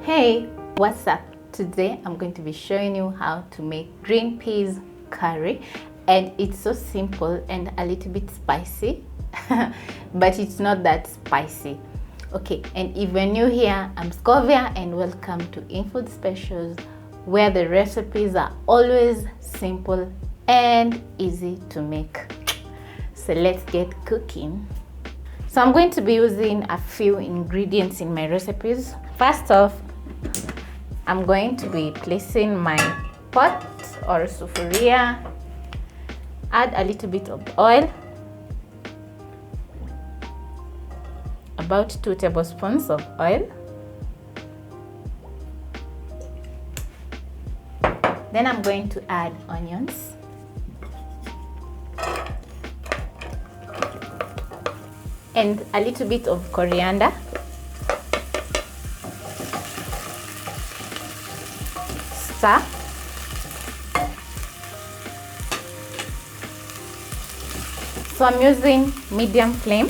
Hey, what's up? Today I'm going to be showing you how to make green peas curry, and it's so simple and a little bit spicy but it's not that spicy. Okay, and if you're new here, I'm Scovia and welcome to Infoods Specials, where the recipes are always simple and easy to make. So let's get cooking. So I'm going to be using a few ingredients in my recipes. First off, I'm going to be placing my pot or sufuria, add a little bit of oil, about 2 tablespoons of oil. Then I'm going to add onions. And a little bit of coriander. Stir. So I'm using medium flame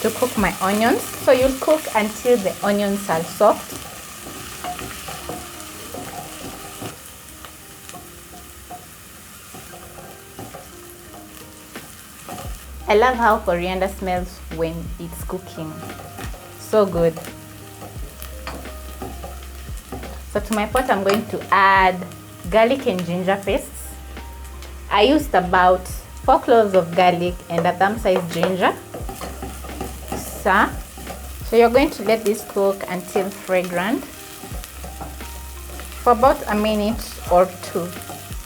to cook my onions. So you'll cook until the onions are soft. I love how coriander smells when it's cooking. So good. So to my pot, I'm going to add garlic and ginger pastes. I used about 4 cloves of garlic and a thumb-sized ginger. So you're going to let this cook until fragrant for about a minute or 2.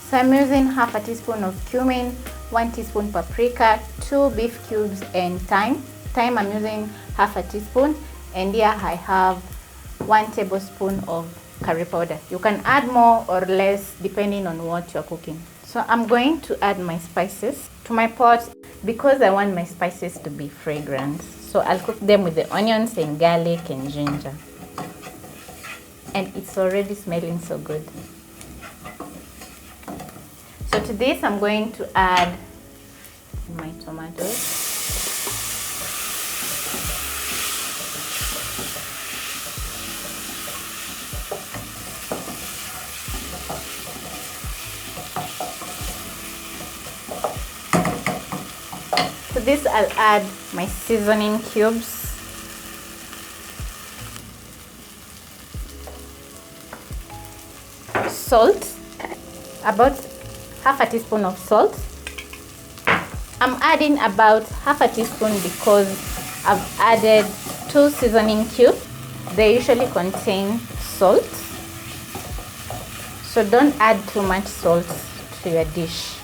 So I'm using half a teaspoon of cumin, 1 teaspoon paprika, 2 beef cubes, and thyme. Thyme I'm using half a teaspoon, and here I have 1 tablespoon of curry powder. You can add more or less depending on what you're cooking. So I'm going to add my spices to my pot because I want my spices to be fragrant. So I'll cook them with the onions and garlic and ginger. And it's already smelling so good. So to this I'm going to add my tomatoes. To this I'll add my seasoning cubes. Salt, about half a teaspoon of salt. I'm adding about half a teaspoon because I've added 2 seasoning cubes. They usually contain salt, so don't add too much salt to your dish.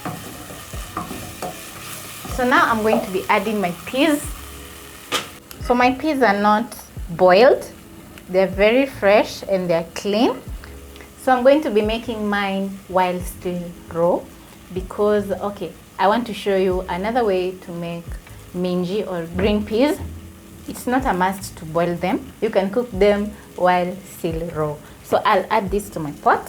So now I'm going to be adding my peas. So my peas are not boiled, they're very fresh and they're clean. So I'm going to be making mine while still raw because, okay, I want to show you another way to make minji or green peas. It's not a must to boil them. You can cook them while still raw. So I'll add this to my pot.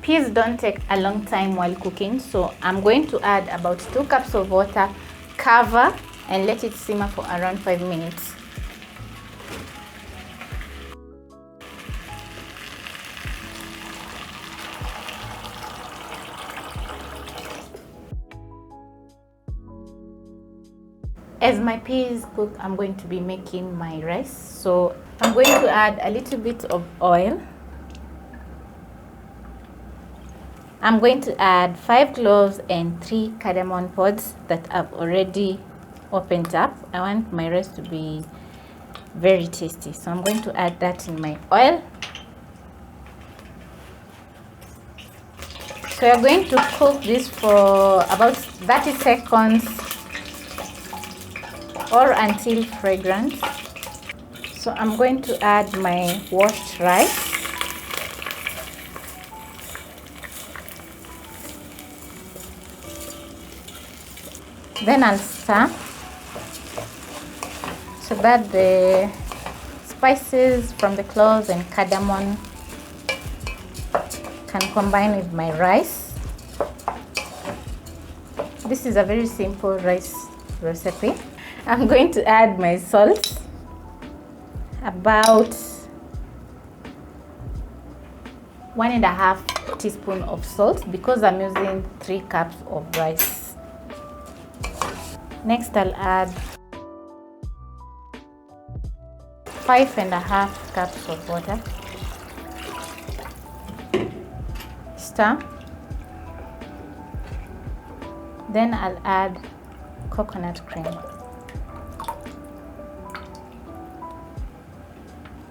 Peas don't take a long time while cooking, so I'm going to add about 2 cups of water, cover, and let it simmer for around 5 minutes. As my peas cook, I'm going to be making my rice. So I'm going to add a little bit of oil. I'm going to add 5 cloves and 3 cardamom pods that I've already opened up. I want my rice to be very tasty, so I'm going to add that in my oil. So you're going to cook this for about 30 seconds or until fragrant. So I'm going to add my washed rice. Then I'll stir so that the spices from the cloves and cardamom can combine with my rice. This is a very simple rice recipe. I'm going to add my salt, about 1.5 teaspoon of salt because I'm using 3 cups of rice. Next I'll add 5.5 cups of water. Stir. Then I'll add coconut cream.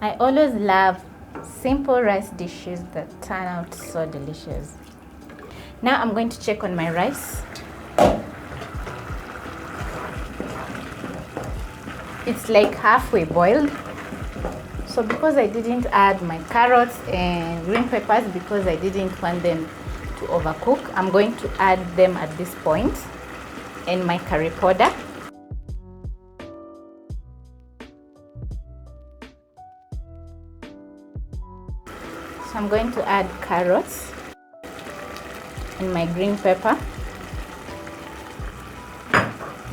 I always love simple rice dishes that turn out so delicious. Now I'm going to check on my rice. It's like halfway boiled. So because I didn't add my carrots and green peppers because I didn't want them to overcook, I'm going to add them at this point, and my curry powder. So I'm going to add carrots and my green pepper.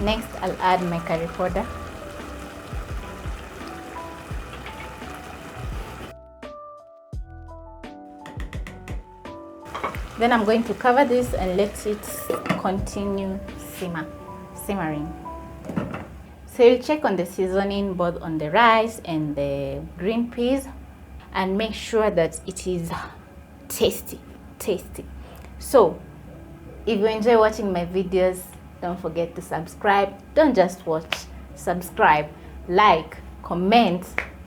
Next I'll add my curry powder. Then I'm going to cover this and let it continue simmering. So you'll check on the seasoning both on the rice and the green peas and make sure that it is tasty. So if you enjoy watching my videos, don't forget to subscribe. Don't just watch, subscribe, like, comment,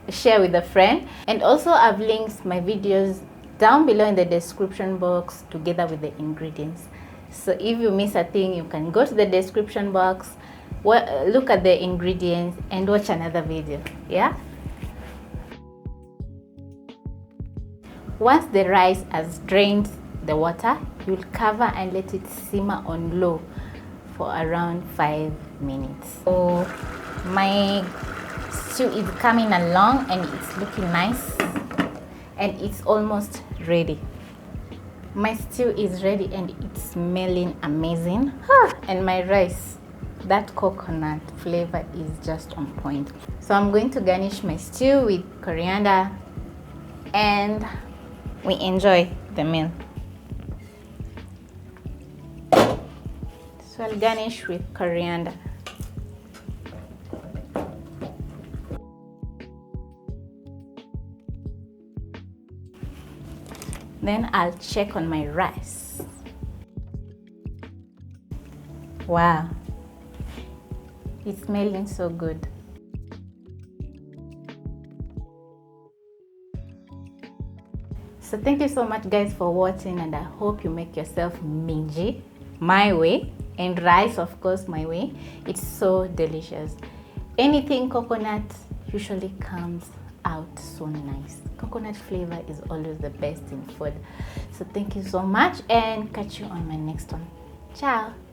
share with a friend. And also I've linked my videos down below in the description box together with the ingredients. So if you miss a thing, you can go to the description box, look at the ingredients and watch another video. Yeah. Once the rice has drained the water, you'll cover and let it simmer on low for around 5 minutes. So my stew is coming along and it's looking nice and it's almost ready. My stew is ready and it's smelling amazing. And my rice, that coconut flavor is just on point. So I'm going to garnish my stew with coriander and we enjoy the meal. So I'll garnish with coriander. Then I'll check on my rice. Wow, it's smelling so good. So thank you so much guys for watching, and I hope you make yourself minji my way, and rice of course my way. It's so delicious. Anything coconut usually comes out so nice. Coconut flavor is always the best in food. So thank you so much and catch you on my next one. Ciao.